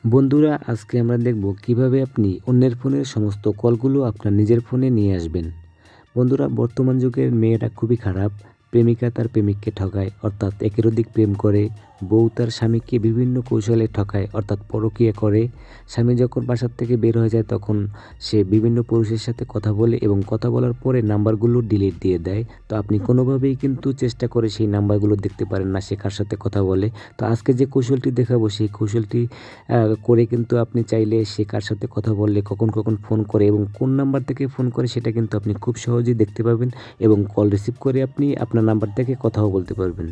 বন্ধুরা, আজকে আমরা দেখব কিভাবে আপনি অন্যের ফোনের সমস্ত কলগুলো আপনার নিজের ফোনে নিয়ে আসবেন। বন্ধুরা, বর্তমান যুগের মেয়েরা খুবই খারাপ। প্রেমিকা তার প্রেমিককে ঠকায়, অর্থাৎ একের অধিক প্রেম করে। বউ তার স্বামীকে বিভিন্ন কৌশলে ঠকায়, অর্থাৎ পরকীয়া করে। স্বামী যখন বাসার থেকে বের হয়ে যায় তখন সে বিভিন্ন পুরুষের সাথে কথা বলে এবং কথা বলার পরে নাম্বারগুলো ডিলিট দিয়ে দেয়। তো আপনি কোনোভাবেই কিন্তু চেষ্টা করে সেই নাম্বারগুলো দেখতে পারেন না সে কার সাথে কথা বলে। তো আজকে যে কৌশলটি দেখাবো সেই কৌশলটি করে কিন্তু আপনি চাইলে সে কার সাথে কথা বললে, কখন কখন ফোন করে এবং কোন নাম্বার থেকে ফোন করে সেটা কিন্তু আপনি খুব সহজেই দেখতে পাবেন এবং কল রিসিভ করে আপনি আপনার নাম্বার থেকে কথাও বলতে পারবেন।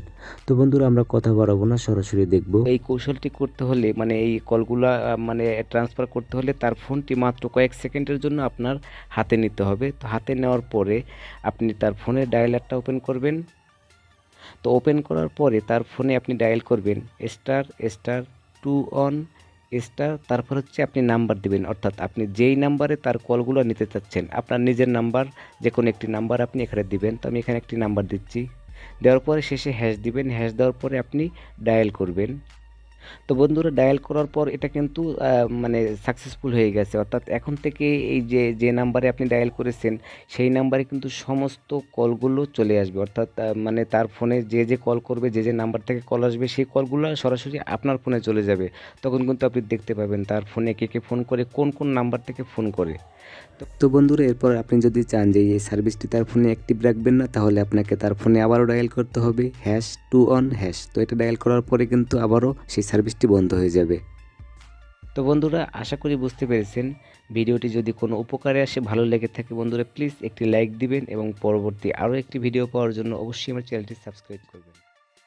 তো বন্ধুরা, আমরা কথা বাড়াবো না, সরাসরি দেখব। এই কৌশলটি করতে হলে এই কলগুলা ট্রান্সফার করতে হলে তার ফোনটি মাত্র কয়েক সেকেন্ডের জন্য আপনার হাতে নিতে হবে। তো হাতে নেওয়ার পরে আপনি তার ফোনের ডায়ালারটা ওপেন করবেন। তো ওপেন করার পরে তার ফোনে আপনি ডায়াল করবেন ***2 তারপর হচ্ছে আপনি নাম্বার দিবেন, অর্থাৎ আপনি যেই নাম্বারে তার কলগুলো নিতে চাচ্ছেন আপনার নিজের নাম্বার যে কোনো একটি নাম্বার আপনি এখানে দিবেন। তো আমি এখানে একটি নাম্বার দিচ্ছি, দেওয়ার পরে শেষে হ্যাশ দিবেন। হ্যাশ দেওয়ার পরে আপনি ডায়াল করবেন। তো বন্ধুরা, ডায়াল করার পর এটা কিন্তু সাকসেসফুল হয়ে গেছে, অর্থাৎ এখন থেকে এই যে যে নাম্বারে আপনি ডায়াল করেছেন সেই নাম্বারে কিন্তু সমস্ত কলগুলো চলে আসবে, অর্থাৎ তার ফোনে যে যে কল করবে, যে যে নাম্বার থেকে কল আসবে সেই কলগুলো সরাসরি আপনার ফোনে চলে যাবে। তখন কিন্তু আপনি দেখতে পাবেন তার ফোনে কে কে ফোন করে, কোন কোন নাম্বার থেকে ফোন করে। তো বন্ধুরা, এরপর আপনি যদি চান যে এই সার্ভিসটি তার ফোনে অ্যাক্টিভ রাখবেন না, তাহলে আপনাকে তার ফোনে আবারও ডায়াল করতে হবে #2 তো এটা ডায়াল করার পরে কিন্তু আবারও সেই সার্ভিসটি বন্ধ হয়ে যাবে। তো বন্ধুরা, আশা করি বুঝতে পেরেছেন। ভিডিওটি যদি কোনো উপকারে আসে, ভালো লেগে থাকে বন্ধুরা, প্লিজ একটি লাইক দিবেন এবং পরবর্তী আরও একটি ভিডিও পাওয়ার জন্য অবশ্যই আমার চ্যানেলটি সাবস্ক্রাইব করবেন।